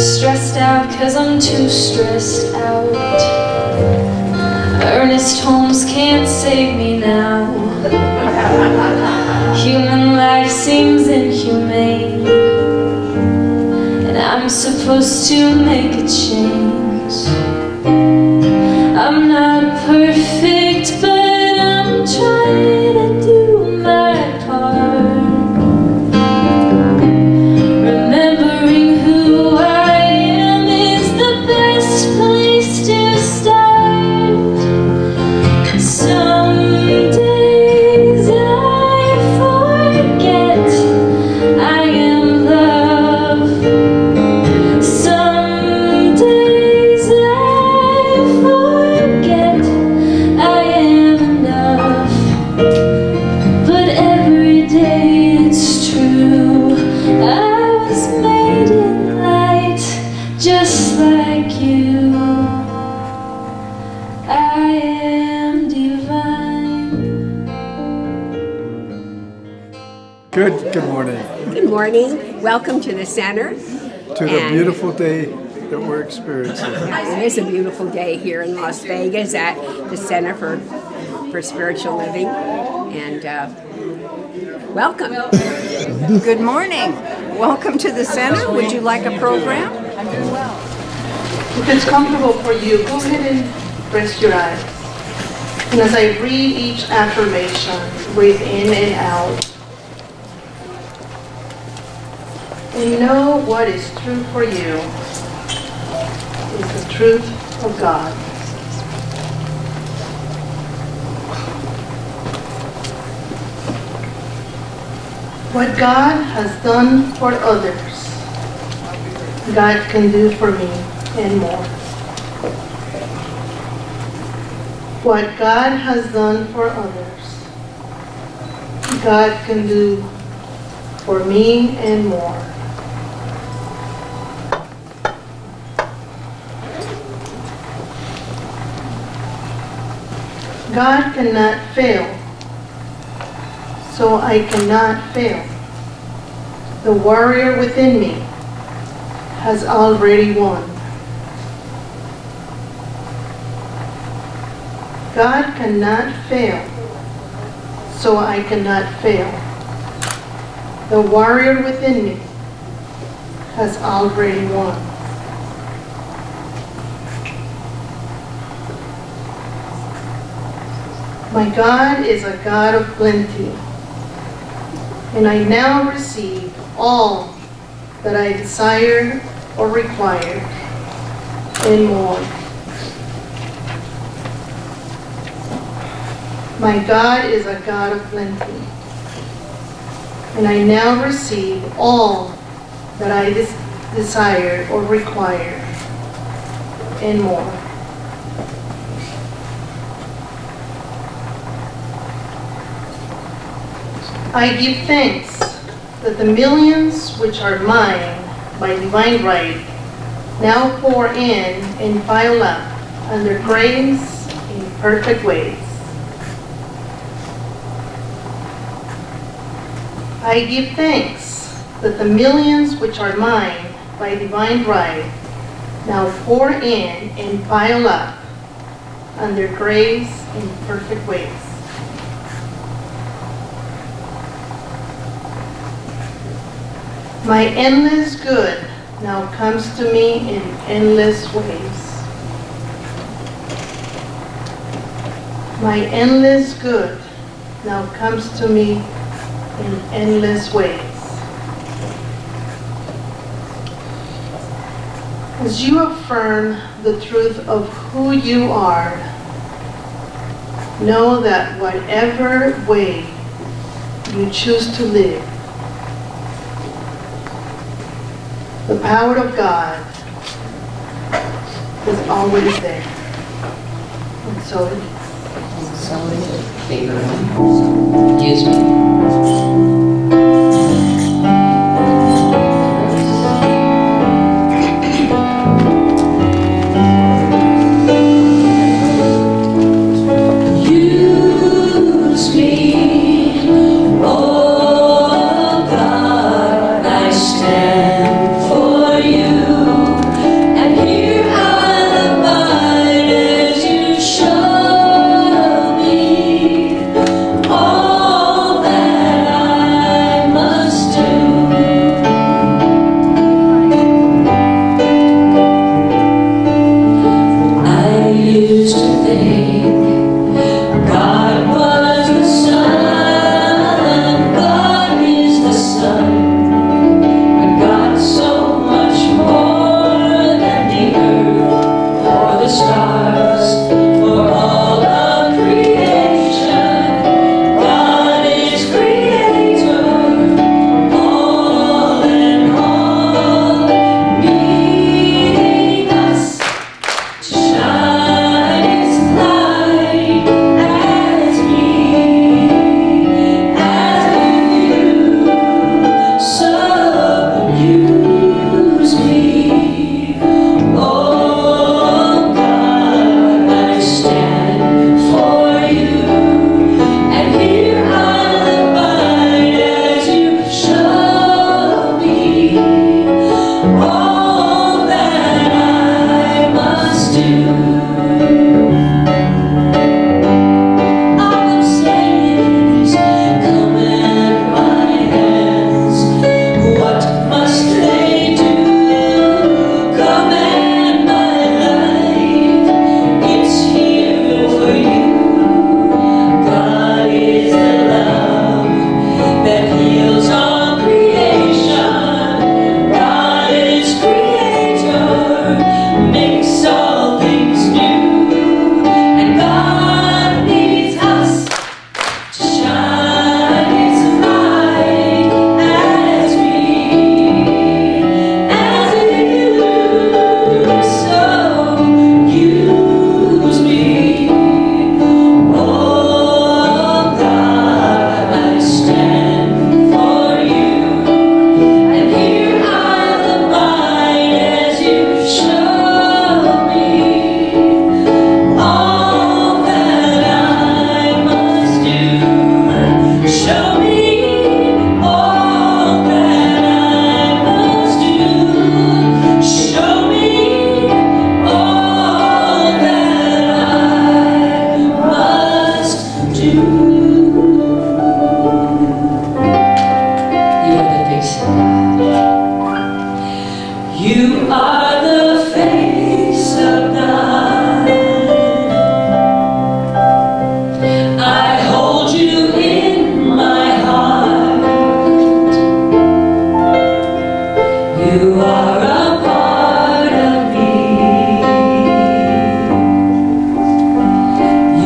Stressed out 'cause I'm too stressed out. Ernest Holmes can't save me now. Human life seems inhumane, and I'm supposed to make a change. I'm not perfect, but I'm trying to do my part. Remembering who I am is the best place to start. Some days I forget I am love. Some days I forget I am enough. But every day it's true, I was made in light, just like you. I am divine. Good morning. Good morning. Welcome to the center. To the beautiful day that we're experiencing. It is a beautiful day here in Las Vegas at the Center for Spiritual Living. And welcome. Good morning. Welcome to the center. Would you like a program? I'm doing well. If it's comfortable for you, go ahead and rest your eyes. And as I read each affirmation, breathe in and out. And know what is true for you is the truth of God. What God has done for others, God can do for me and more. What God has done for others, God can do for me and more. God cannot fail, so I cannot fail. The warrior within me has already won. God cannot fail, so I cannot fail. The warrior within me has already won. My God is a God of plenty, and I now receive all that I desire or require, and more. My God is a God of plenty, and I now receive all that I desire or require, and more. I give thanks that the millions which are mine by divine right now pour in and pile up under grace in perfect ways. I give thanks that the millions which are mine by divine right now pour in and pile up under grace in perfect ways. My endless good now comes to me in endless ways. My endless good now comes to me in endless ways. As you affirm the truth of who you are, know that whatever way you choose to live, the power of God is always there. And so it is. So it is. Favorite. Excuse me. Oh God, I stand for you. You are the face of God. I hold you in my heart. You are a part of me.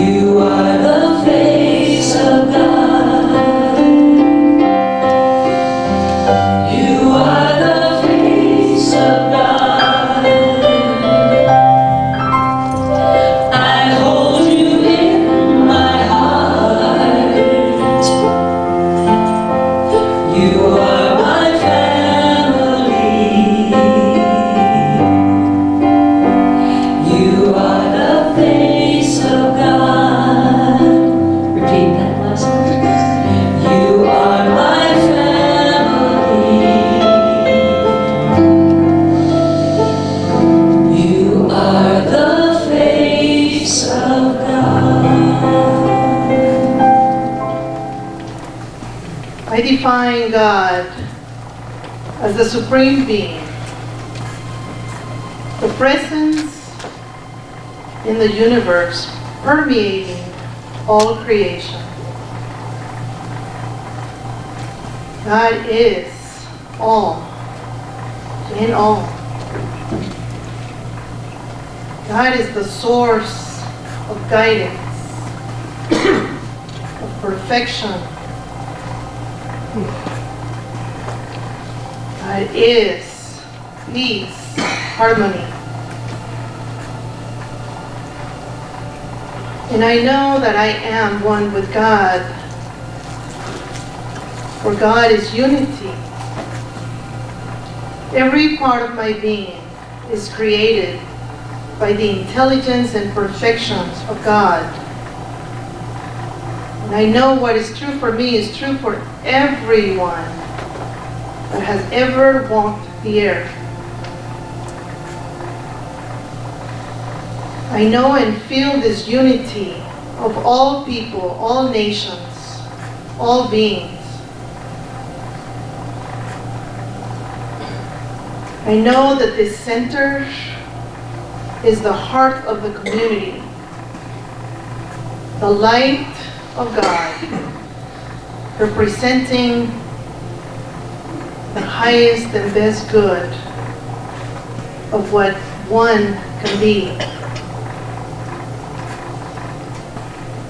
You are the face of God. You are the face of God. I hold you in my heart. You are my family. You are the face of God. Repeat that last one. You are my family. You are the face of God. I define God as the supreme being, the presence in the universe permeating all creation. God is all in all. God is the source of guidance, of perfection. God is peace, harmony. And I know that I am one with God, for God is unity. Every part of my being is created by the intelligence and perfections of God. And I know what is true for me is true for everyone that has ever walked the earth. I know and feel this unity of all people, all nations, all beings. I know that this center is the heart of the community, the light of God, representing the highest and best good of what one can be.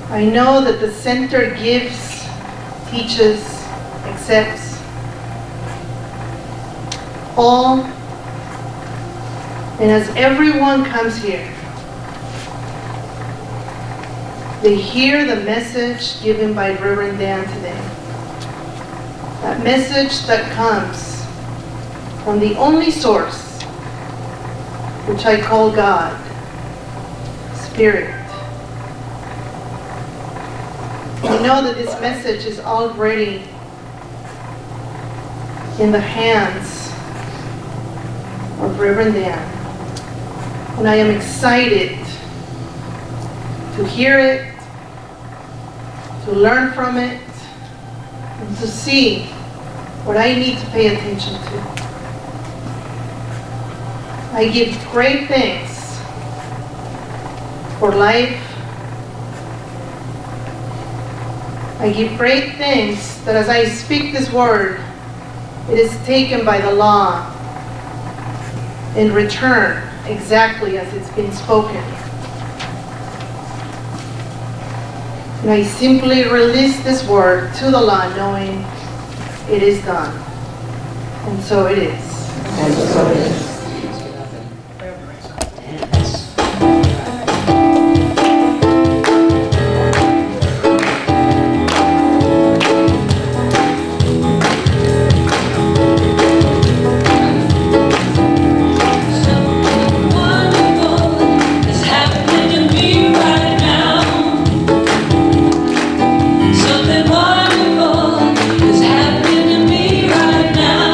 I know that the center gives, teaches, accepts all, and as everyone comes here, they hear the message given by Reverend Dan today. That message that comes from the only source, which I call God, Spirit. I know that this message is already in the hands of Reverend Dan. And I am excited to hear it, to learn from it, and to see what I need to pay attention to. I give great thanks for life. I give great thanks that as I speak this word, it is taken by the law in return exactly as it's been spoken. And I simply release this word to the law knowing it is done. And so it is. And so it is. Something wonderful is happening to me right now.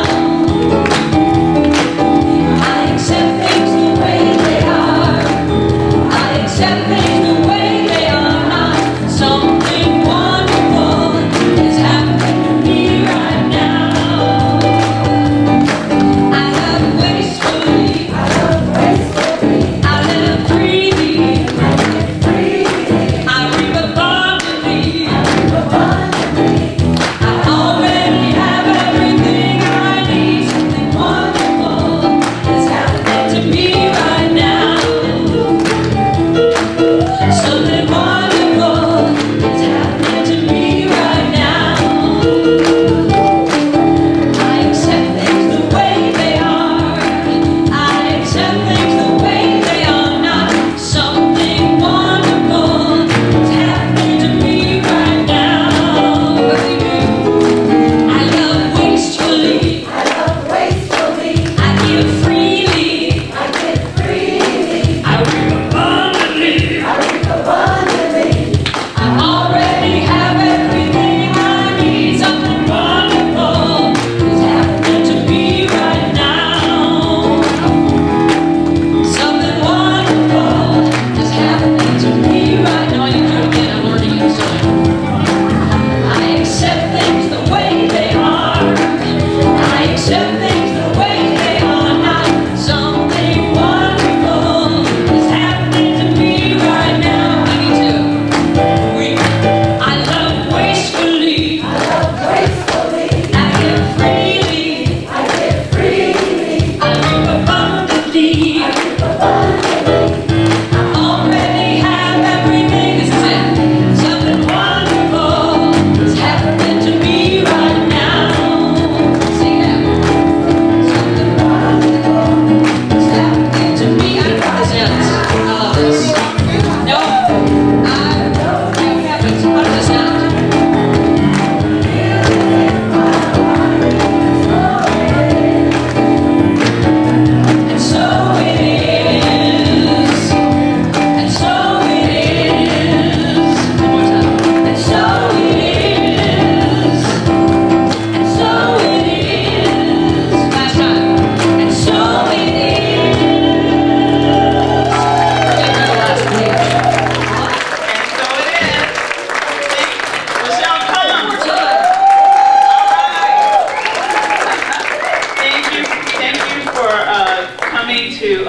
coming to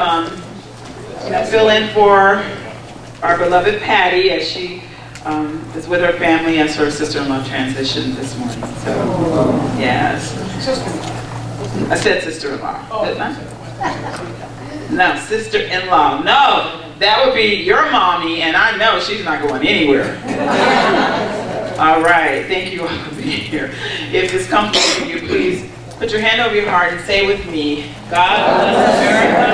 fill in for our beloved Patty as she is with her family as her sister-in-law transitioned this morning. So, yes. I said sister-in-law, didn't I? No, sister-in-law. No, that would be your mommy, and I know she's not going anywhere. All right, thank you all for being here. If it's comfortable for you, please put your hand over your heart and say with me, God bless America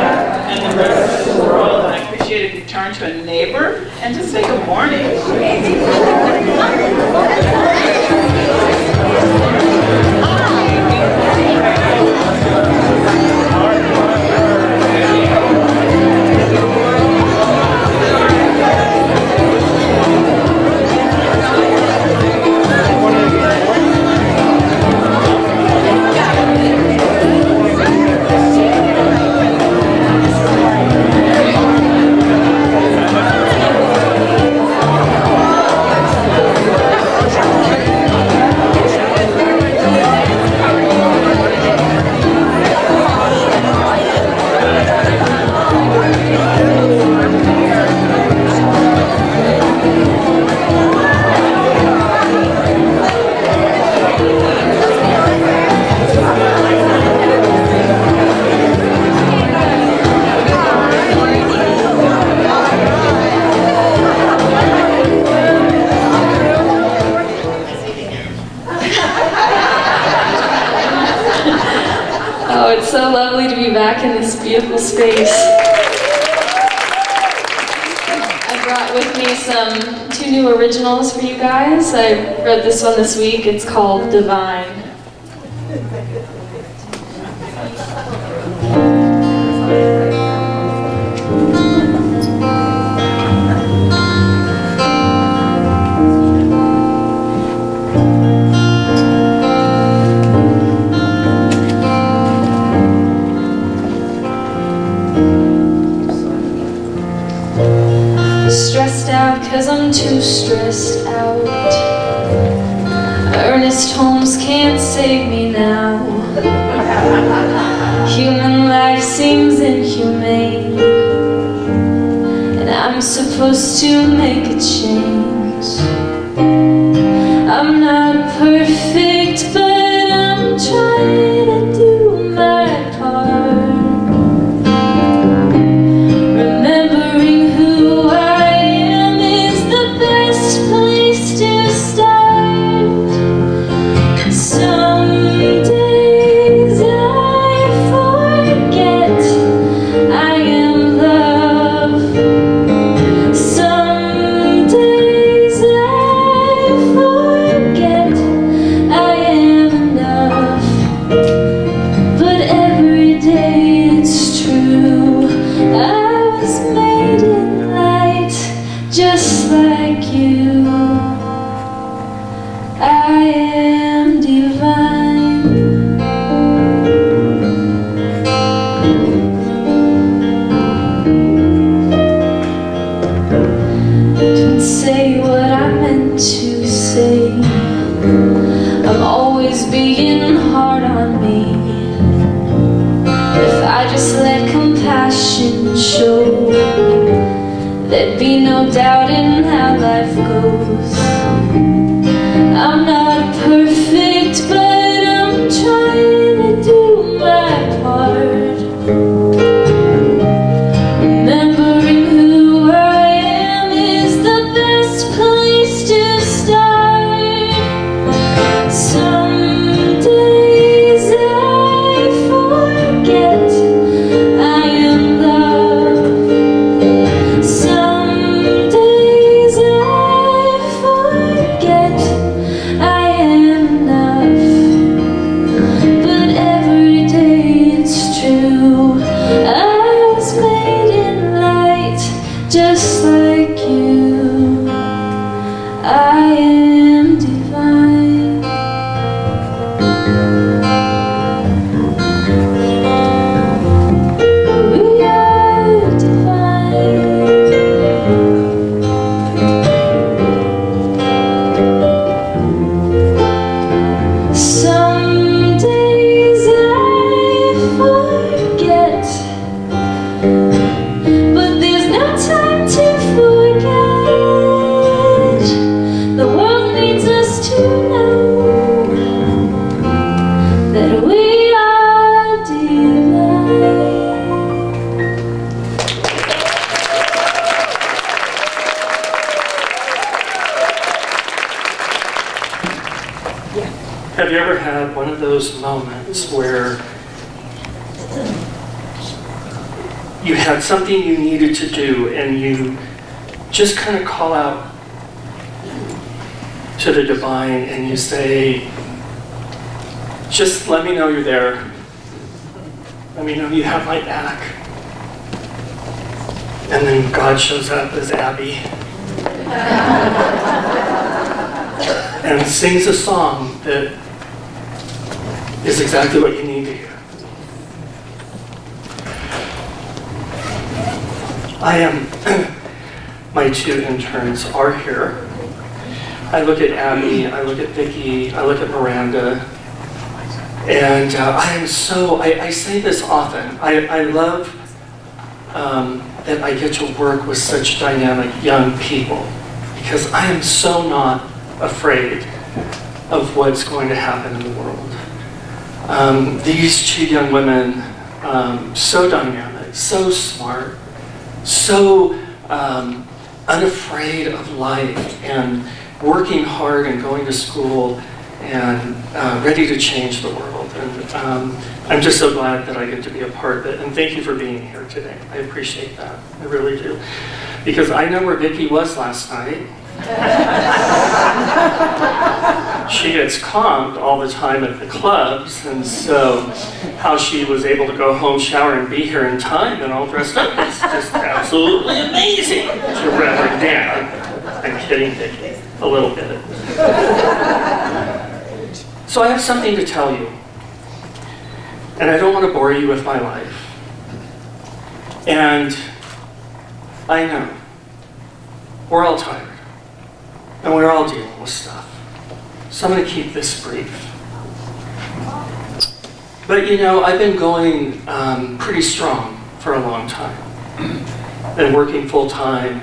and the rest of the world. And I appreciate if you turn to a neighbor and just say good morning. Oh, it's so lovely to be back in this beautiful space. I brought with me two new originals for you guys. I wrote this one this week. It's called Divine. Stressed out 'cause I'm too stressed out. Ernest Holmes can't save me now. Human life seems inhumane, and I'm supposed to make a change. I'm not perfect, but I'm trying to do my part. Remembering who I am is the best place to start. Some days I forget I am love. Some days I forget I am enough. But every day it's true, I was made in light, just like you. I am divine. Don't say what I meant to say. I'm always being hard on me. If I just let compassion show, there'd be no doubt in how life goes. I'm not perfect, but I'm trying to do my part. Remembering who I am is the best place to start. Some days I forget I am love. Some days I forget moments where you had something you needed to do and you just kind of call out to the divine and you say, just let me know you're there. Let me know you have my back. And then God shows up as Abby and sings a song that is exactly what you need to hear. My two interns are here. I look at Abby, I look at Vicki, I look at Miranda, and I say this often, I love that I get to work with such dynamic young people, because I am so not afraid of what's going to happen in the world. These two young women, so dynamic, so smart, so unafraid of life and working hard and going to school and ready to change the world. And I'm just so glad that I get to be a part of it. And thank you for being here today. I appreciate that. I really do. Because I know where Vicki was last night. She gets comped all the time at the clubs, and so how she was able to go home, shower, and be here in time and all dressed up is just absolutely amazing to Reverend Dan. I'm kidding, Vicki, a little bit. So I have something to tell you, and I don't want to bore you with my life. And I know we're all tired. And we're all dealing with stuff. So I'm going to keep this brief. But you know, I've been going pretty strong for a long time. Been working full time,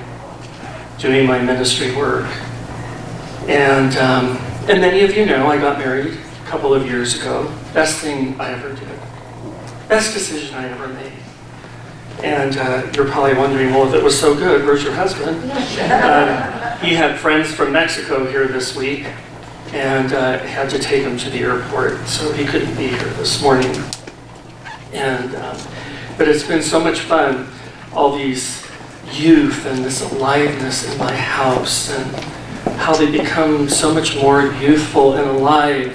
doing my ministry work. And many of you know I got married a couple of years ago. Best thing I ever did. Best decision I ever made. And you're probably wondering, well, if it was so good, where's your husband? He had friends from Mexico here this week, and had to take him to the airport, so he couldn't be here this morning. And but it's been so much fun, all these youth and this aliveness in my house, and how they become so much more youthful and alive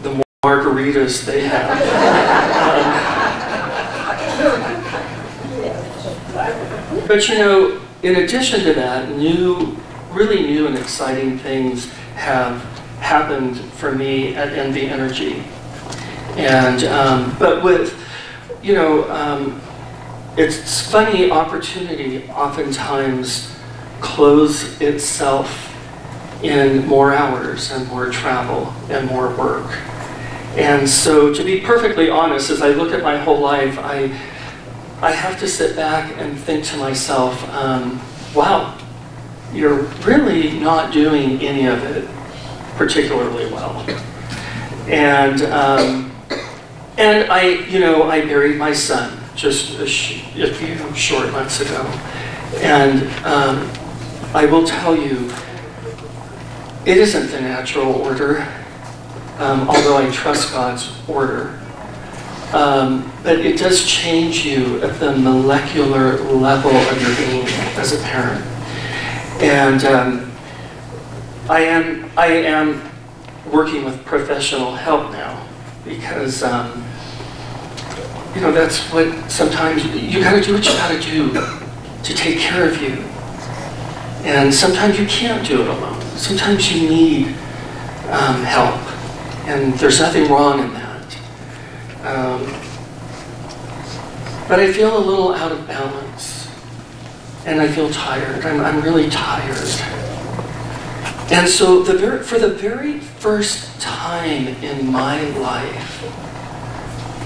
the more margaritas they have. But you know, in addition to that, really new and exciting things have happened for me at Envy Energy. And, but with, you know, it's funny, opportunity oftentimes clothes itself in more hours and more travel and more work. And so to be perfectly honest, as I look at my whole life, I have to sit back and think to myself, wow, you're really not doing any of it particularly well. And I buried my son just a few short months ago. And I will tell you, it isn't the natural order, although I trust God's order. But it does change you at the molecular level of your being as a parent. And I am working with professional help now, because you know, that's what sometimes you got to do what you got to do to take care of you. And sometimes you can't do it alone. Sometimes you need help, and there's nothing wrong in that. But I feel a little out of balance, and I feel tired. I'm really tired. And so for the very first time in my life,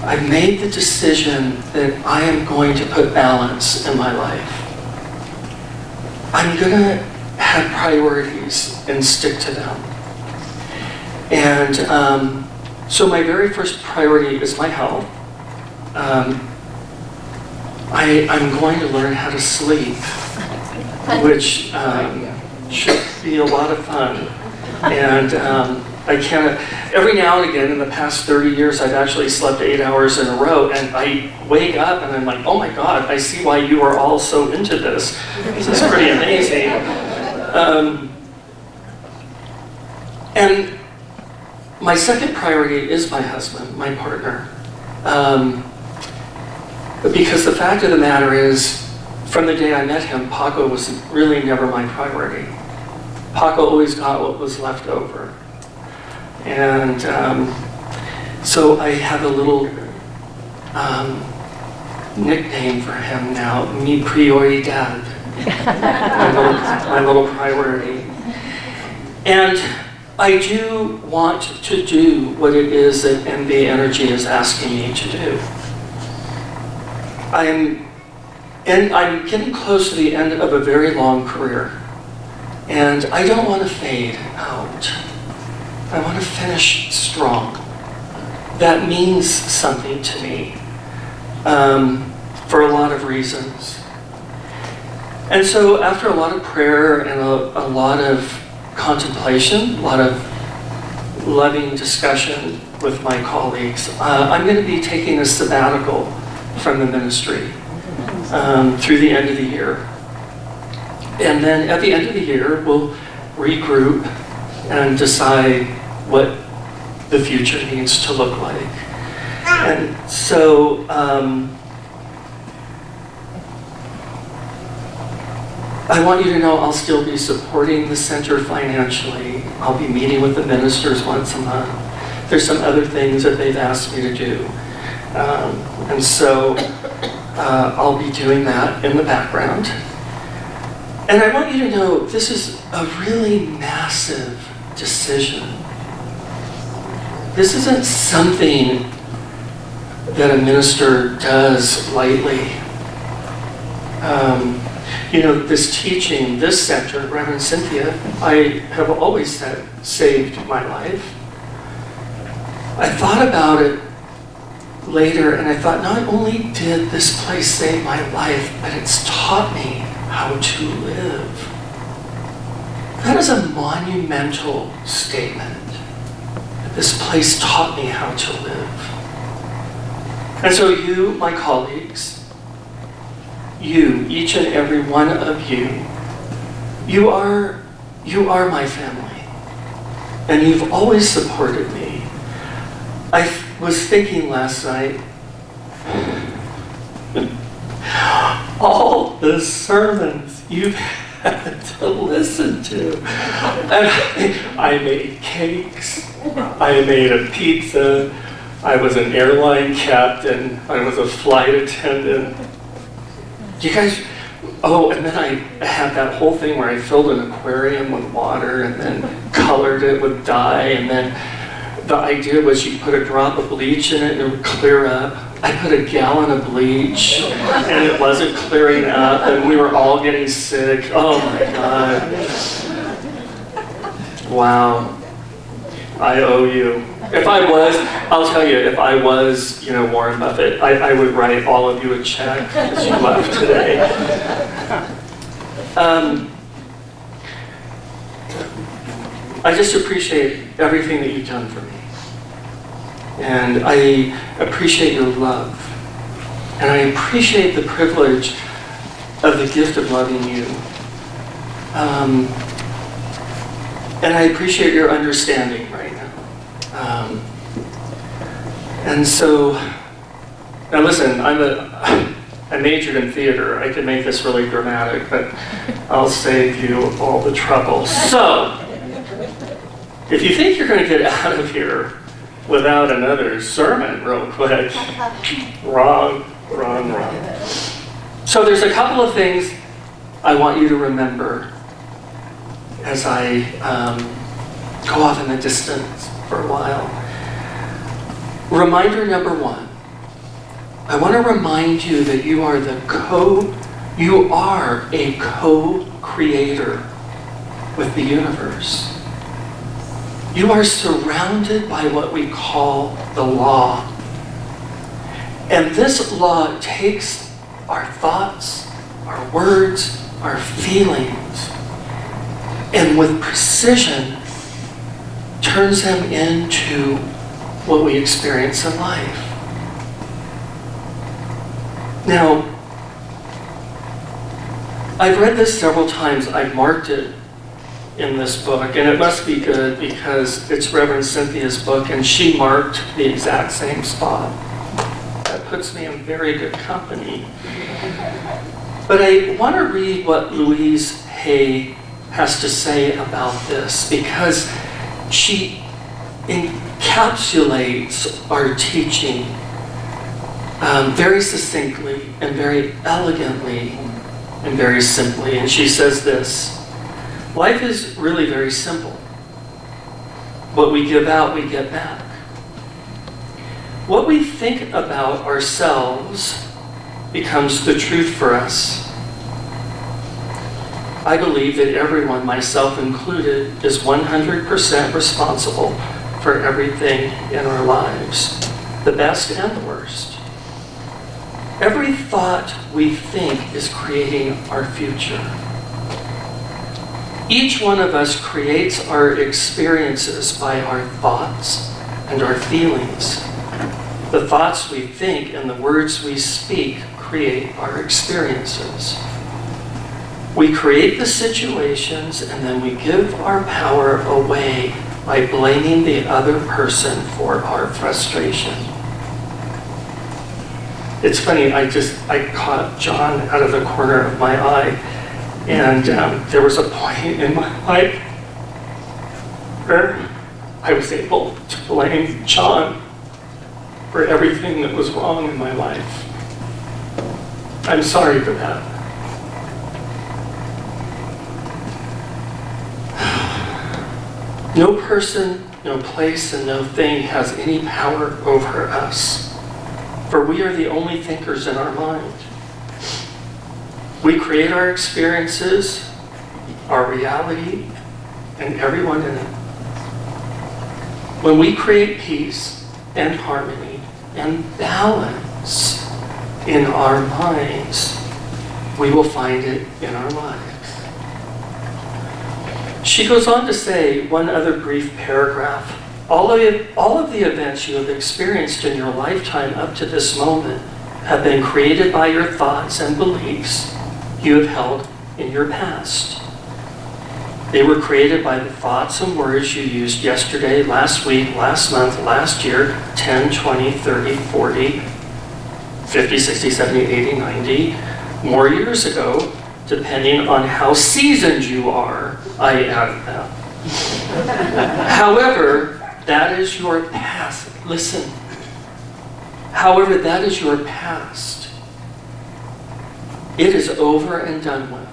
I've made the decision that I am going to put balance in my life. I'm going to have priorities and stick to them. And so my very first priority is my health. I'm going to learn how to sleep, which should be a lot of fun. And I can't, every now and again in the past 30 years, I've actually slept 8 hours in a row, and I wake up and I'm like, oh my God, I see why you are all so into this. This is pretty amazing. And my second priority is my husband, my partner. Because the fact of the matter is, from the day I met him, Paco was really never my priority. Paco always got what was left over. And so I have a little nickname for him now, mi prioridad, my little priority. And I do want to do what it is that MV Energy is asking me to do. I'm getting close to the end of a very long career, and I don't want to fade out. I want to finish strong. That means something to me for a lot of reasons. And so after a lot of prayer and a lot of contemplation, a lot of loving discussion with my colleagues, I'm going to be taking a sabbatical from the ministry through the end of the year. And then at the end of the year, we'll regroup and decide what the future needs to look like. And so I want you to know I'll still be supporting the center financially. I'll be meeting with the ministers once a month. There's some other things that they've asked me to do. And so I'll be doing that in the background. And I want you to know this is a really massive decision. This isn't something that a minister does lightly. You know, this teaching, this center, Reverend Cynthia, I have always said, saved my life. I thought about it later, and I thought, not only did this place save my life, but it's taught me how to live. That is a monumental statement. That this place taught me how to live. And so you, my colleagues, you, each and every one of you, you are my family. And you've always supported me. I was thinking last night, all the sermons you've had to listen to. And I made cakes, I made a pizza, I was an airline captain, I was a flight attendant. You guys, oh, and then I had that whole thing where I filled an aquarium with water and then colored it with dye, and then the idea was you put a drop of bleach in it and it would clear up. I put a gallon of bleach and it wasn't clearing up, and we were all getting sick. Oh my God. Wow. I owe you. If I was, I'll tell you, if I was, you know, Warren Buffett, I would write all of you a check as you left today. I just appreciate everything that you've done for me. And I appreciate your love. And I appreciate the privilege of the gift of loving you. And I appreciate your understanding right now. And so, now listen, I majored in theater. I could make this really dramatic, but I'll save you all the trouble. So, if you think you're going to get out of here without another sermon real quick, wrong. So there's a couple of things I want you to remember as I go off in the distance for a while. Reminder number one, I want to remind you that you are a co-creator with the universe. You are surrounded by what we call the law. And this law takes our thoughts, our words, our feelings, and with precision turns them into what we experience in life. Now, I've read this several times. I've marked it in this book, and it must be good because it's Reverend Cynthia's book, and she marked the exact same spot. That puts me in very good company. But I want to read what Louise Hay has to say about this, because she encapsulates our teaching very succinctly and very elegantly and very simply. And she says this: life is really very simple. What we give out, we get back. What we think about ourselves becomes the truth for us. I believe that everyone, myself included, is 100% responsible for everything in our lives, the best and the worst. Every thought we think is creating our future. Each one of us creates our experiences by our thoughts and our feelings. The thoughts we think and the words we speak create our experiences. We create the situations and then we give our power away by blaming the other person for our frustration. It's funny, I caught John out of the corner of my eye, and there was a point in my life where I was able to blame John for everything that was wrong in my life. I'm sorry for that. No person, no place, and no thing has any power over us, for we are the only thinkers in our mind. We create our experiences, our reality, and everyone in it. When we create peace and harmony and balance in our minds, we will find it in our lives. She goes on to say, one other brief paragraph: all of the events you have experienced in your lifetime up to this moment have been created by your thoughts and beliefs you have held in your past. They were created by the thoughts and words you used yesterday, last week, last month, last year, 10, 20, 30, 40, 50, 60, 70, 80, 90, more years ago, depending on how seasoned you are, I added that. However, that is your past. Listen. However, that is your past. It is over and done with.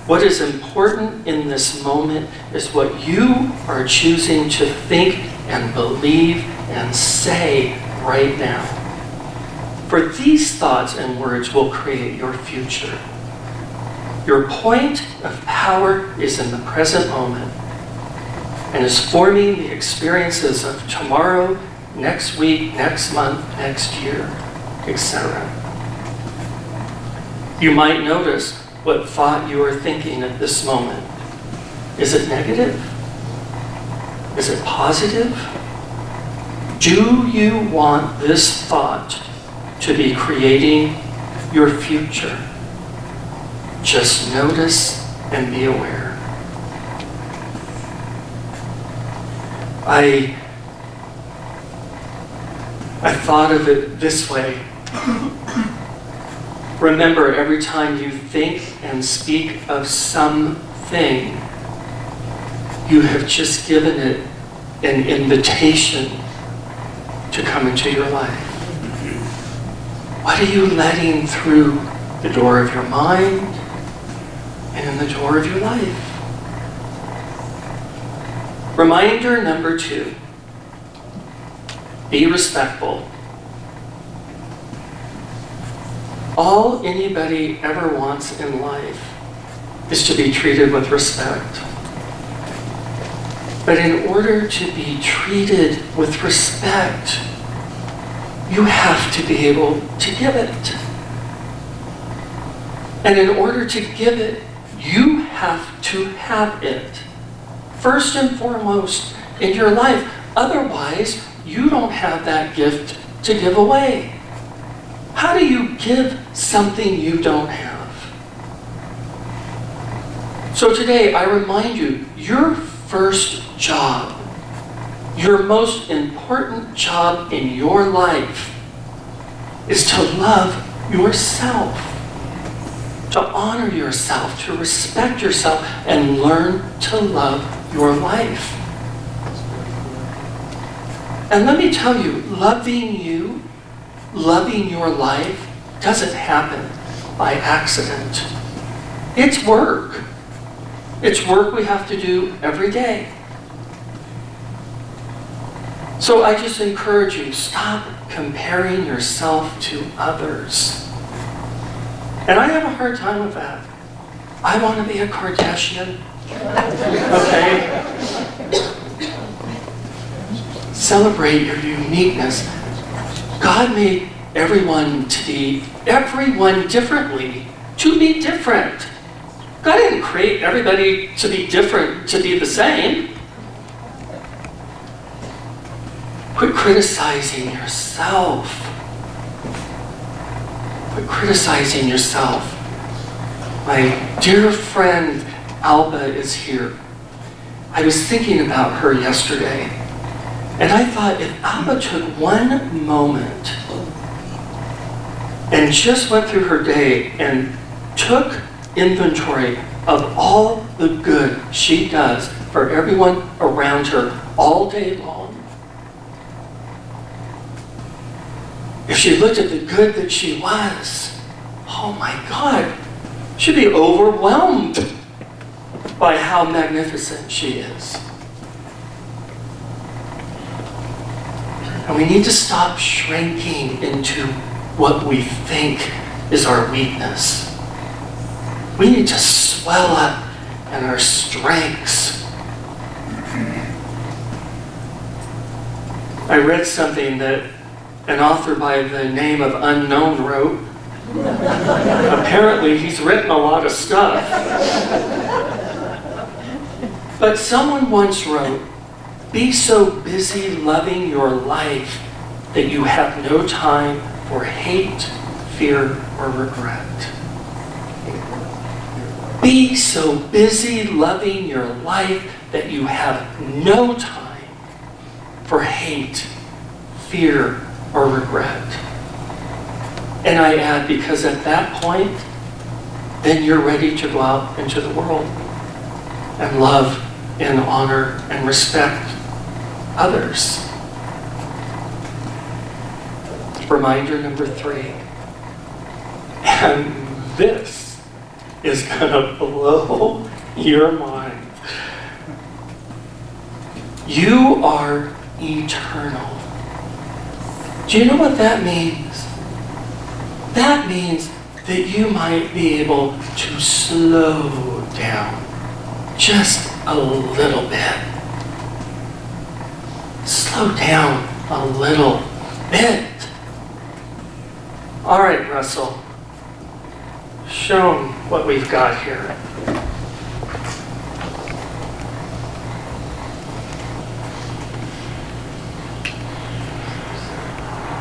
What is important in this moment is what you are choosing to think and believe and say right now. For these thoughts and words will create your future. Your point of power is in the present moment and is forming the experiences of tomorrow, next week, next month, next year, etc. You might notice what thought you are thinking at this moment. Is it negative? Is it positive? Do you want this thought to be creating your future? Just notice and be aware. I thought of it this way. Remember, every time you think and speak of something, you have just given it an invitation to come into your life. What are you letting through the door of your mind and in the door of your life? Reminder number 2. Be respectful. All anybody ever wants in life is to be treated with respect. But in order to be treated with respect, you have to be able to give it. And in order to give it, you have to have it. first and foremost in your life. Otherwise, you don't have that gift to give away. How do you give something you don't have? So today, I remind you, your first job, your most important job in your life is to love yourself, to honor yourself, to respect yourself, and learn to love your life. And let me tell you, loving you, loving your life, doesn't happen by accident. It's work. It's work we have to do every day. So I just encourage you, stop comparing yourself to others. And I have a hard time with that. I want to be a Kardashian. Okay? Celebrate your uniqueness. God made everyone differently, to be different. God didn't create everybody to be different, to be the same. Quit criticizing yourself. Quit criticizing yourself. My dear friend Alba is here. I was thinking about her yesterday, and I thought if Alba took one moment and just went through her day and took inventory of all the good she does for everyone around her all day long, if she looked at the good that she was, oh my God, she'd be overwhelmed by how magnificent she is. And we need to stop shrinking into what we think is our weakness. We need to swell up in our strengths. I read something that an author by the name of Unknown wrote. Apparently, he's written a lot of stuff. But someone once wrote, "Be so busy loving your life that you have no time for hate, fear, or regret." Be so busy loving your life that you have no time for hate, fear, or regret. And I add, because at that point, then you're ready to go out into the world and love and honor and respect others. Reminder number 3. And this is going to blow your mind. You are eternal. Do you know what that means? That means that you might be able to slow down just a little bit. Slow down a little bit. All right, Russell. Show them what we've got here.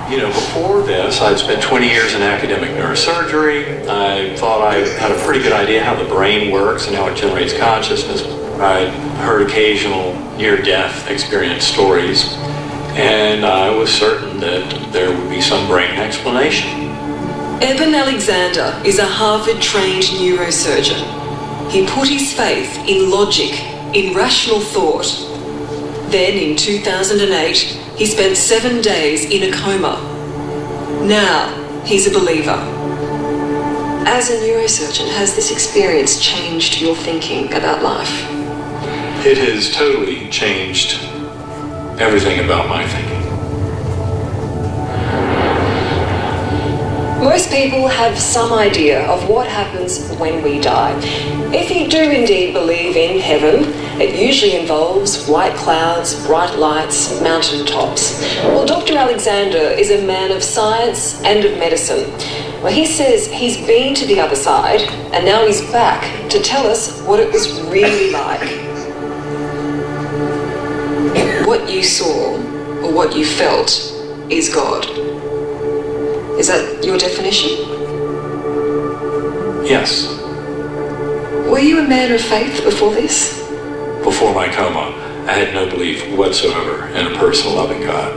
You know, before this, I'd spent 20 years in academic neurosurgery. I thought I had a pretty good idea how the brain works and how it generates consciousness. I'd heard occasional near-death experience stories, and I was certain that there would be some brain explanation. Eben Alexander is a Harvard-trained neurosurgeon. He put his faith in logic, in rational thought. Then, in 2008, he spent 7 days in a coma. Now, he's a believer. As a neurosurgeon, has this experience changed your thinking about life? It has totally changed everything about my thinking. Most people have some idea of what happens when we die. If you do indeed believe in heaven, it usually involves white clouds, bright lights, mountain tops. Well, Dr. Alexander is a man of science and of medicine. Well, he says he's been to the other side, and now he's back to tell us what it was really like. what you saw or what you felt is God. Is that your definition? Yes. Were you a man of faith before this? Before my coma, I had no belief whatsoever in a personal loving God.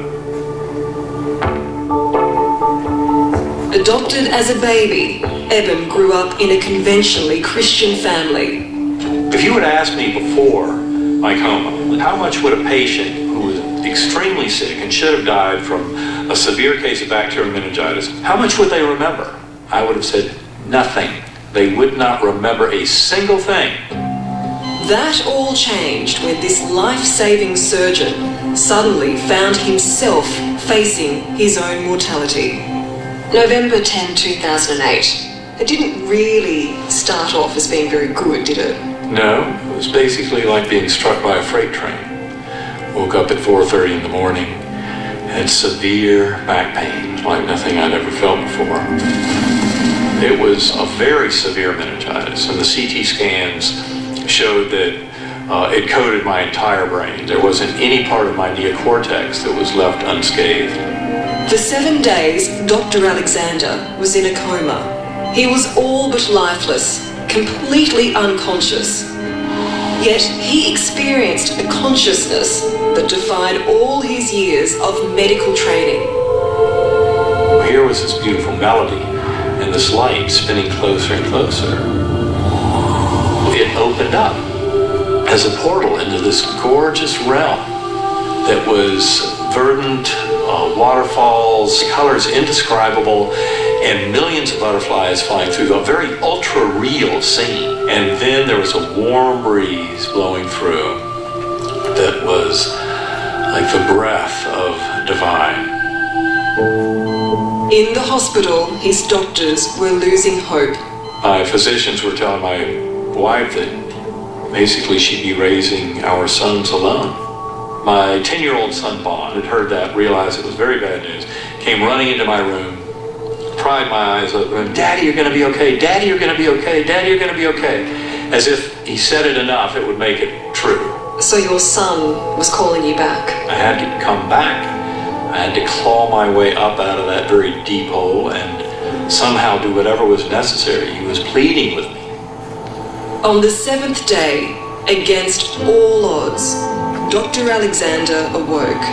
Adopted as a baby, Eben grew up in a conventionally Christian family. If you had asked me before my coma, how much would a patient who was extremely sick and should have died from a severe case of bacterial meningitis, how much would they remember? I would have said nothing. They would not remember a single thing. That all changed when this life-saving surgeon suddenly found himself facing his own mortality. November 10, 2008. It didn't really start off as being very good, did it? No, it was basically like being struck by a freight train. Woke up at 4:30 in the morning, had severe back pain, like nothing I'd ever felt before. It was a very severe meningitis, and the CT scans showed that it coated my entire brain. There wasn't any part of my neocortex that was left unscathed. For 7 days, Dr. Alexander was in a coma. He was all but lifeless, completely unconscious. Yet he experienced a consciousness that defied all his years of medical training. Here was this beautiful melody, and this light spinning closer and closer. It opened up as a portal into this gorgeous realm that was verdant, waterfalls, colors indescribable, and millions of butterflies flying through a very ultra-real scene. And then there was a warm breeze blowing through that was like the breath of divine. In the hospital, his doctors were losing hope. My physicians were telling my wife that basically she'd be raising our sons alone. My 10-year-old son, Bond, had heard that, realized it was very bad news, came running into my room, pried my eyes open, "Daddy, you're going to be okay. Daddy, you're going to be okay. Daddy, you're going to be okay." As if he said it enough, it would make it true. So your son was calling you back? I had to come back. I had to claw my way up out of that very deep hole and somehow do whatever was necessary. He was pleading with me. On the 7th day, against all odds, Dr. Alexander awoke.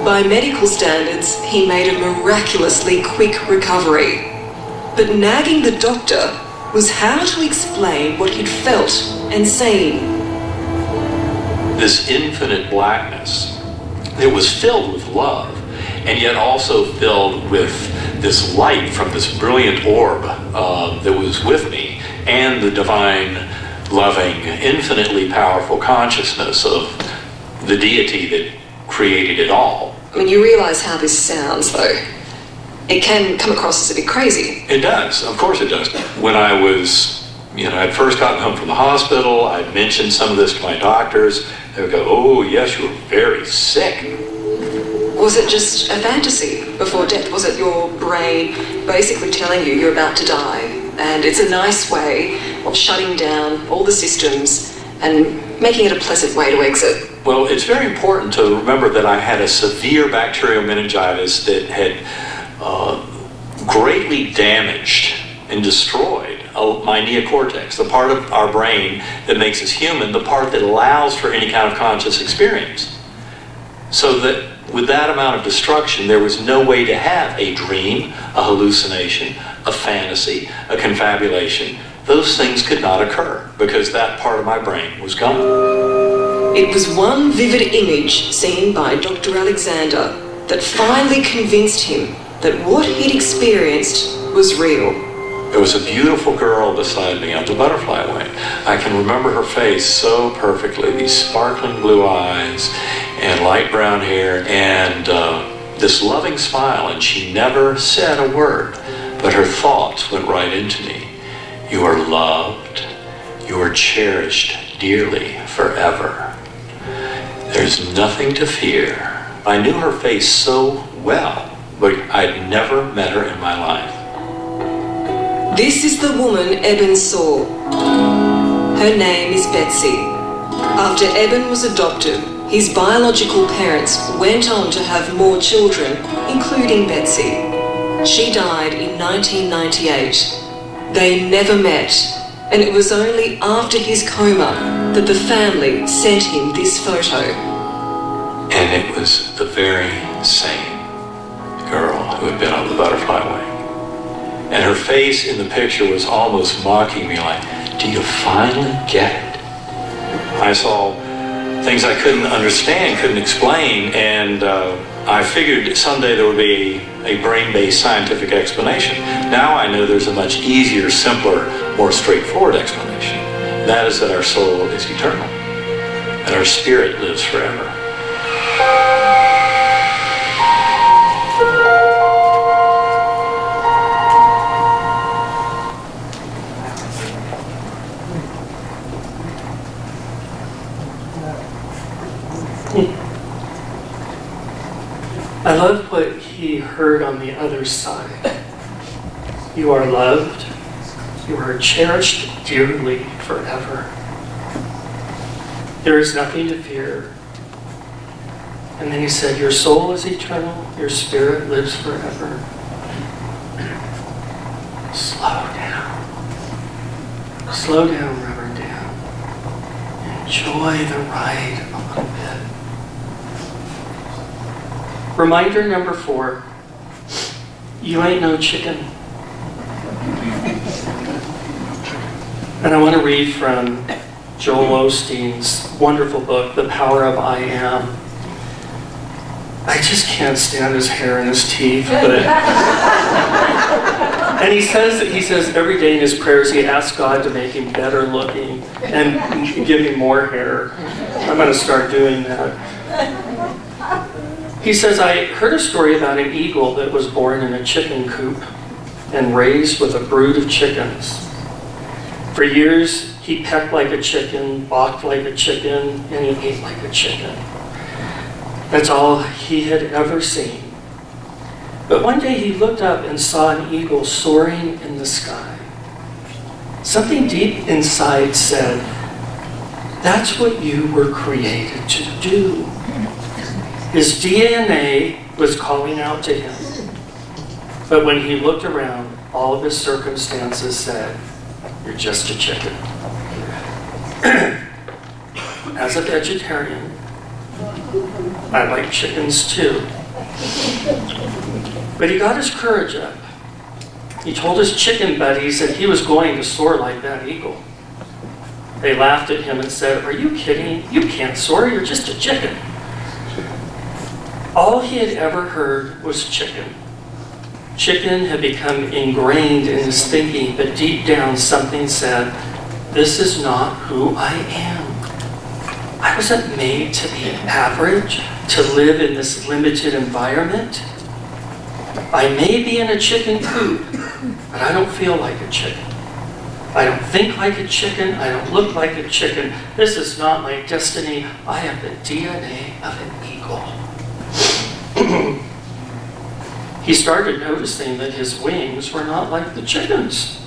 By medical standards, he made a miraculously quick recovery. But nagging the doctor was how to explain what he'd felt and seen. This infinite blackness that was filled with love, and yet also filled with this light from this brilliant orb that was with me, and the divine, loving, infinitely powerful consciousness of the deity that created it all. I mean, you realize how this sounds, though. It can come across as a bit crazy. It does, of course it does. When I was, I'd first gotten home from the hospital, I'd mentioned some of this to my doctors. They would go, "Oh, yes, you were very sick." Was it just a fantasy before death? Was it your brain basically telling you you're about to die? And it's a nice way of shutting down all the systems and making it a pleasant way to exit. Well, it's very important to remember that I had a severe bacterial meningitis that had greatly damaged and destroyed my neocortex, the part of our brain that makes us human, the part that allows for any kind of conscious experience. So that with that amount of destruction, there was no way to have a dream, a hallucination, a fantasy, a confabulation. Those things could not occur because that part of my brain was gone. It was one vivid image seen by Dr. Alexander that finally convinced him that what he'd experienced was real. There was a beautiful girl beside me on the butterfly way. I can remember her face so perfectly, these sparkling blue eyes and light brown hair and this loving smile, and she never said a word, but her thoughts went right into me. "You are loved, you are cherished dearly forever. There's nothing to fear." I knew her face so well, but I'd never met her in my life. This is the woman Eben saw. Her name is Betsy. After Eben was adopted, his biological parents went on to have more children, including Betsy. She died in 1998. They never met, and it was only after his coma that the family sent him this photo. And it was the very same girl who had been on the butterfly wing. And her face in the picture was almost mocking me, like, do you finally get it? I saw things I couldn't understand, couldn't explain, and I figured someday there would be a brain-based scientific explanation. Now I know there's a much easier, simpler, more straightforward explanation. That is that our soul is eternal, and our spirit lives forever. I love what he heard on the other side. You are loved. You are cherished dearly forever. There is nothing to fear. And then he said, your soul is eternal. Your spirit lives forever. Slow down. Slow down, Reverend Dan. Enjoy the ride a little bit. Reminder number 4, you ain't no chicken. And I want to read from Joel Osteen's wonderful book, The Power of I Am. I just can't stand his hair and his teeth. And he says every day in his prayers he asks God to make him better looking and give him more hair. I'm going to start doing that. He says, I heard a story about an eagle that was born in a chicken coop and raised with a brood of chickens. For years, he pecked like a chicken, balked like a chicken, and he ate like a chicken. That's all he had ever seen. But one day he looked up and saw an eagle soaring in the sky. Something deep inside said, that's what you were created to do. His DNA was calling out to him. But when he looked around, all of his circumstances said, you're just a chicken. As a vegetarian, I like chickens too. But he got his courage up. He told his chicken buddies that he was going to soar like that eagle. They laughed at him and said, are you kidding? You can't soar, you're just a chicken. All he had ever heard was chicken. Chicken had become ingrained in his thinking, but deep down something said, this is not who I am. I wasn't made to be average, to live in this limited environment. I may be in a chicken coop, but I don't feel like a chicken. I don't think like a chicken. I don't look like a chicken. This is not my destiny. I have the DNA of an eagle. He started noticing that his wings were not like the chickens.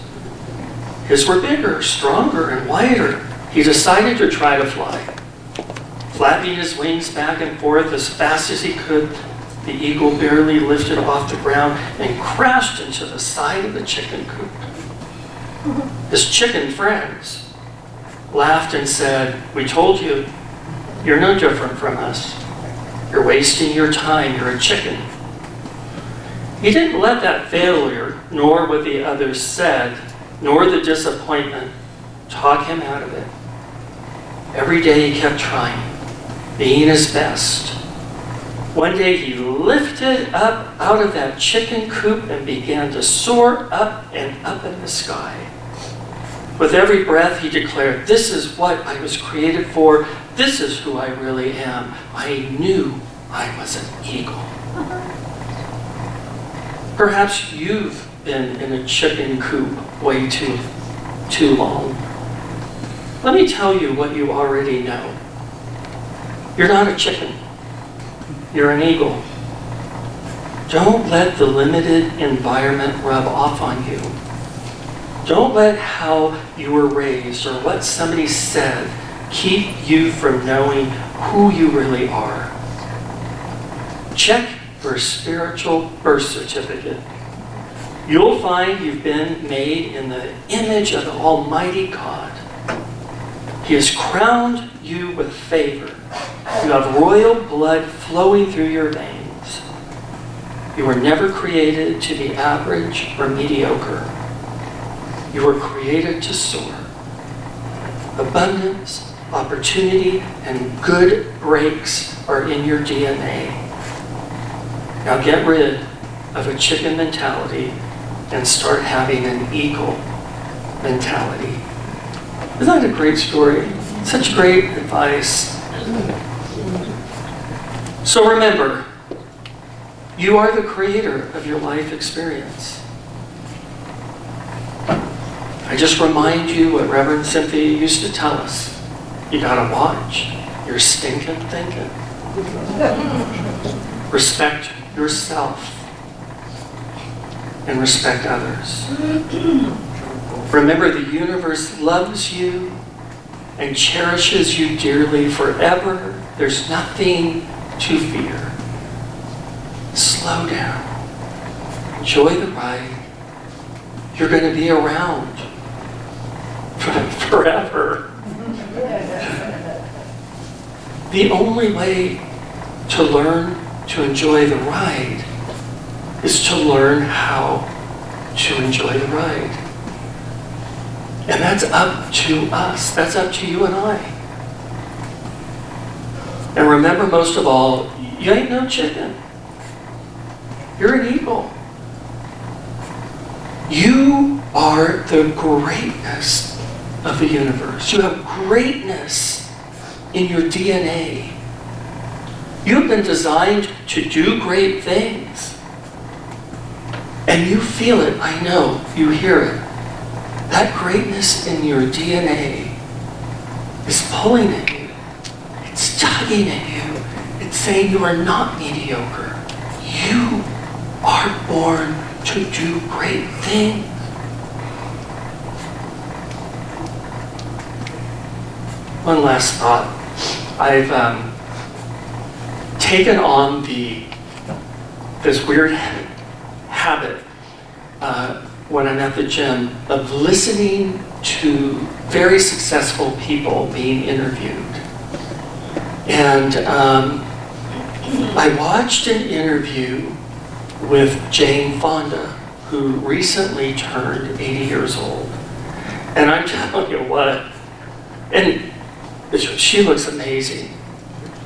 His were bigger, stronger, and wider. He decided to try to fly. Flapping his wings back and forth as fast as he could, the eagle barely lifted off the ground and crashed into the side of the chicken coop. His chicken friends laughed and said, we told you, you're no different from us. You're wasting your time, you're a chicken. He didn't let that failure, nor what the others said, nor the disappointment, talk him out of it. Every day he kept trying, being his best. One day he lifted up out of that chicken coop and began to soar up and up in the sky. With every breath he declared, this is what I was created for. This is who I really am. I knew I was an eagle. Perhaps you've been in a chicken coop way too long. Let me tell you what you already know. You're not a chicken. You're an eagle. Don't let the limited environment rub off on you. Don't let how you were raised or what somebody said keep you from knowing who you really are. Check your spiritual birth certificate. You'll find you've been made in the image of the Almighty God. He has crowned you with favor. You have royal blood flowing through your veins. You were never created to be average or mediocre. You were created to soar. Abundance, opportunity, and good breaks are in your DNA. Now get rid of a chicken mentality and start having an eagle mentality. Isn't that a great story? Such great advice. So remember, you are the creator of your life experience. I just remind you what Reverend Cynthia used to tell us. You gotta watch your stinking thinking. Respect yourself and respect others. Remember, the universe loves you and cherishes you dearly forever. There's nothing to fear. Slow down. Enjoy the ride. You're going to be around forever. The only way to learn to enjoy the ride is to learn how to enjoy the ride. And that's up to us. That's up to you and I. And remember, most of all, you ain't no chicken. You're an eagle. You are the greatness of the universe. You have greatness in your DNA. You've been designed to do great things. And you feel it, I know, you hear it. That greatness in your DNA is pulling at you. It's tugging at you. It's saying you are not mediocre. You are born to do great things. One last thought. I've taken on this weird habit when I'm at the gym of listening to very successful people being interviewed. And I watched an interview with Jane Fonda, who recently turned 80 years old. And I'm telling you what, and she looks amazing.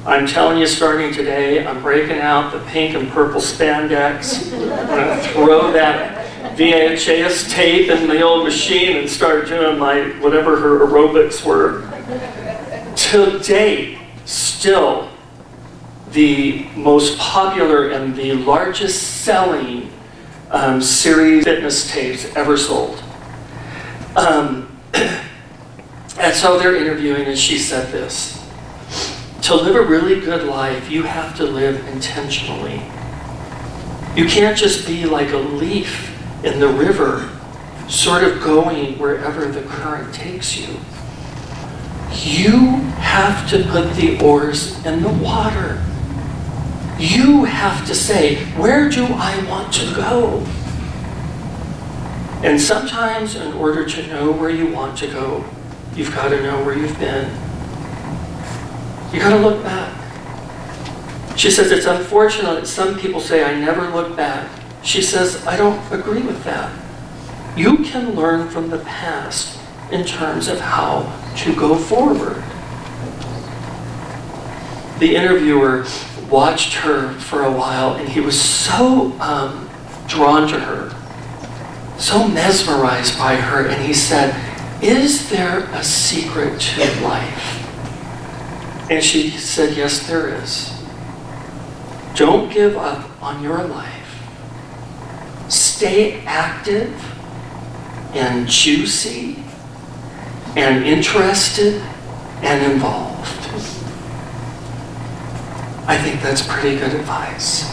I'm telling you, starting today, I'm breaking out the pink and purple spandex. I'm going to throw that VHS tape in the old machine and start doing my, whatever her aerobics were. To date, still the most popular and the largest selling series fitness tapes ever sold. And so they're interviewing, and she said this: to live a really good life, you have to live intentionally. You can't just be like a leaf in the river, sort of going wherever the current takes you. You have to put the oars in the water. You have to say, where do I want to go? And sometimes, in order to know where you want to go, you've got to know where you've been. You got to look back. She says, it's unfortunate that some people say, I never look back. She says, I don't agree with that. You can learn from the past in terms of how to go forward. The interviewer watched her for a while, and he was so drawn to her, so mesmerized by her, and he said, is there a secret to life? And she said, yes, there is. Don't give up on your life. Stay active and juicy and interested and involved. I think that's pretty good advice.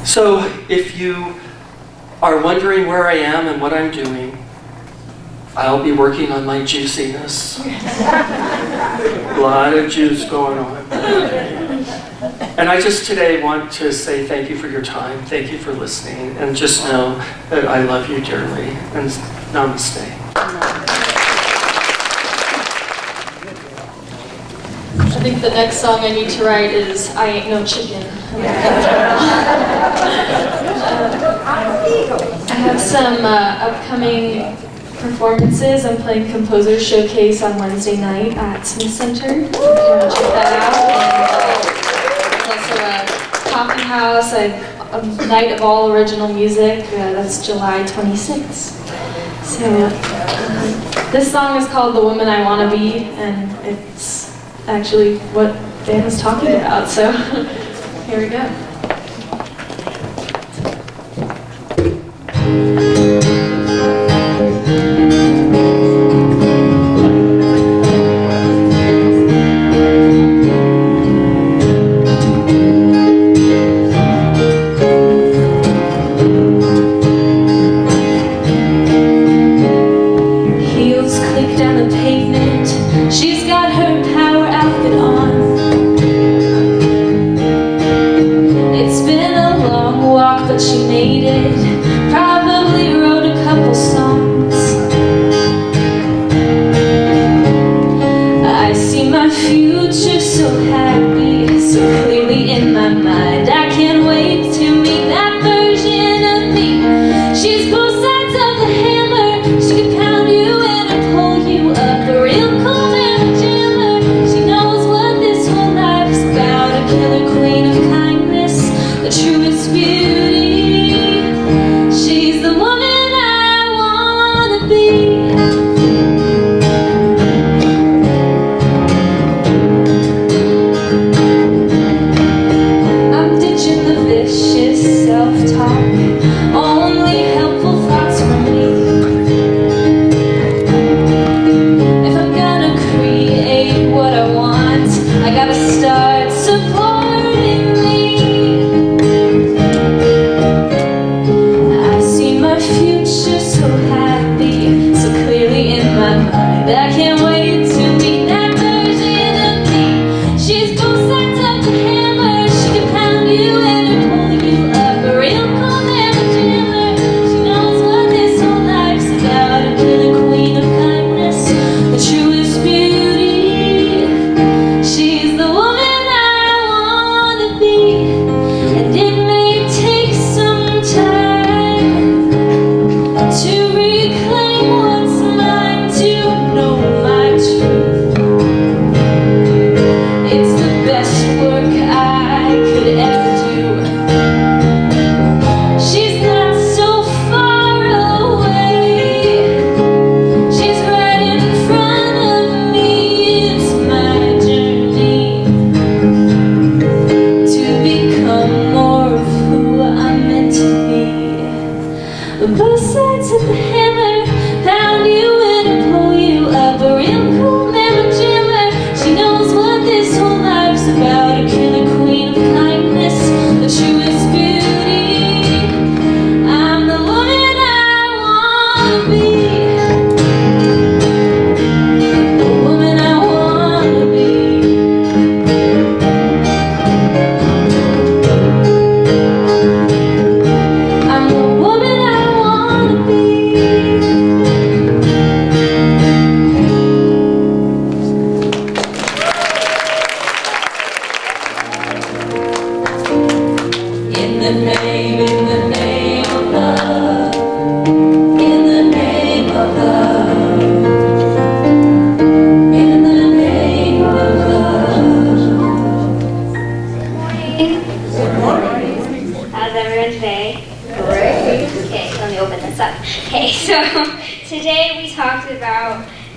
So if you are wondering where I am and what I'm doing, I'll be working on my juiciness. A lot of juice going on. And I just today want to say thank you for your time, thank you for listening, and just know that I love you dearly, and namaste. I think the next song I need to write is I Ain't No Chicken. I have some upcoming performances. I'm playing Composers Showcase on Wednesday night at Smith Center. If you want to check that out. And also a coffee house, a night of all original music. That's July 26th. So this song is called The Woman I Wanna Be, and it's actually what Dan was talking about. So here we go.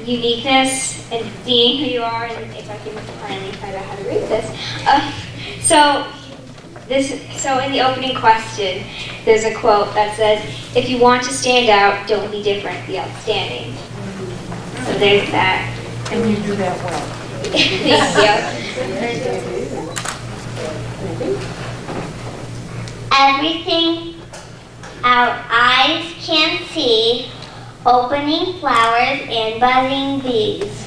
Uniqueness and being who you are, and if I can finally find out how to read this. So in the opening question, there's a quote that says, "If you want to stand out, don't be different, be outstanding." So there's that. And you do that well. Thank you. Everything our eyes can see opening flowers and buzzing bees.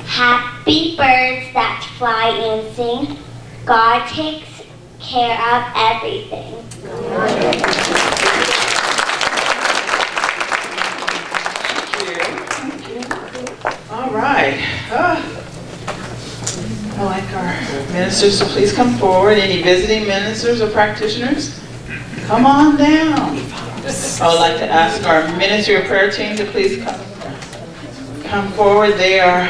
Happy birds that fly and sing. God takes care of everything. All right. I'd like our ministers to please come forward. Any visiting ministers or practitioners? Come on down. I would like to ask our ministry or prayer team to please come forward. They are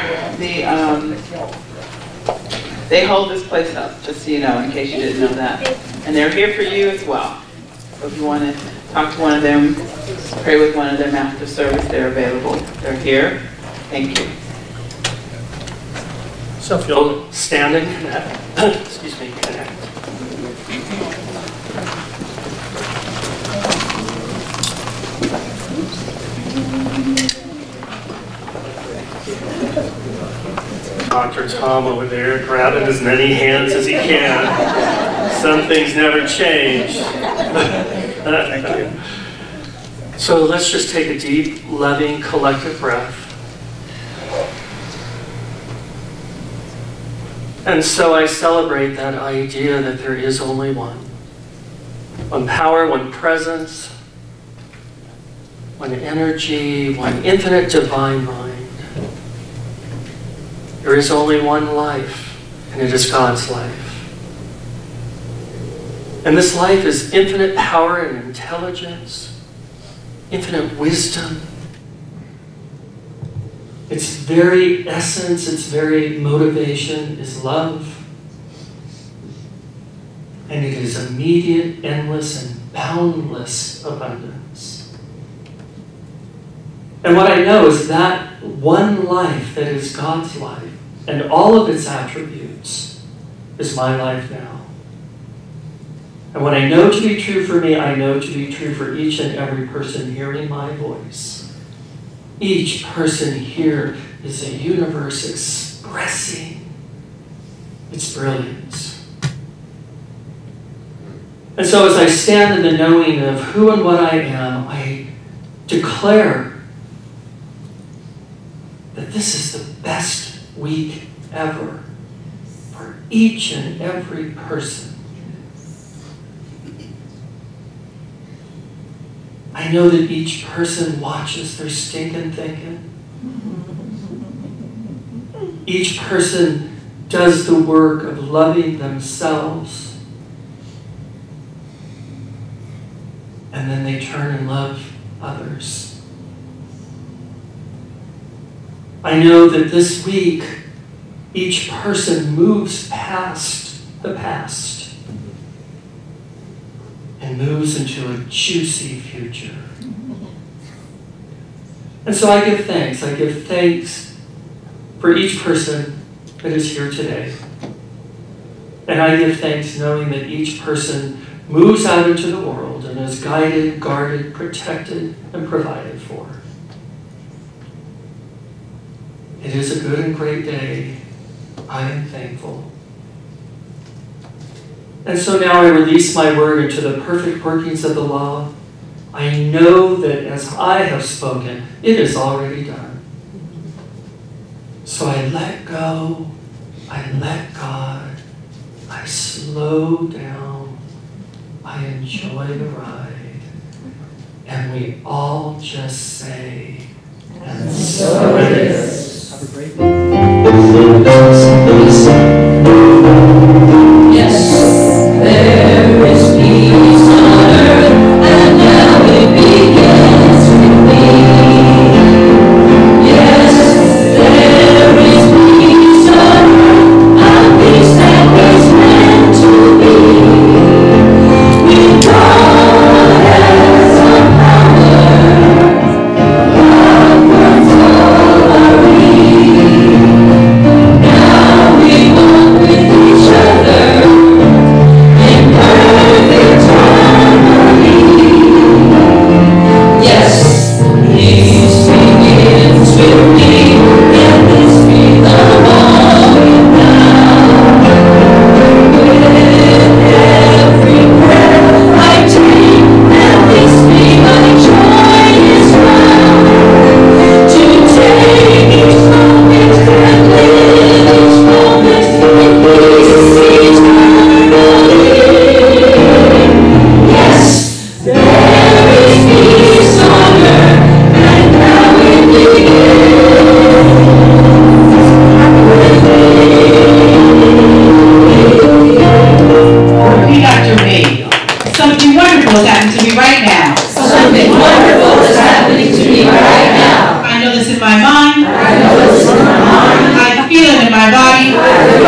they hold this place up, just so you know, in case you didn't know that. And they're here for you as well. So if you want to talk to one of them, pray with one of them after service, they're available. They're here. Thank you. So if you'll stand and connect, excuse me, connect. Dr. Tom over there grabbing as many hands as he can. Some things never change. Thank you. So let's just take a deep, loving, collective breath. And so I celebrate that idea that there is only one. One power, one presence, one energy, one infinite divine mind. There is only one life, and it is God's life. And this life is infinite power and intelligence, infinite wisdom. Its very essence, its very motivation is love. And it is immediate, endless, and boundless abundance. And what I know is that one life that is God's life, and all of its attributes, is my life now. And what I know to be true for me, I know to be true for each and every person hearing my voice. Each person here is a universe expressing its brilliance. And so as I stand in the knowing of who and what I am, I declare that this is the best week ever for each and every person. I know that each person watches their stinking thinking. Each person does the work of loving themselves. And then they turn and love others. I know that this week, each person moves past the past and moves into a juicy future. And so I give thanks. I give thanks for each person that is here today. And I give thanks knowing that each person moves out into the world and is guided, guarded, protected, and provided for. It is a good and great day. I am thankful. And so now I release my word into the perfect workings of the law. I know that as I have spoken, it is already done. So I let go, I let God, I slow down, I enjoy the ride, and we all just say, and so it is. Have a great day. Yes, there is peace on earth, and now it begins with me. Yes, there is peace on earth, a peace that was meant to be. With God as a power, love was all our need. Now Happy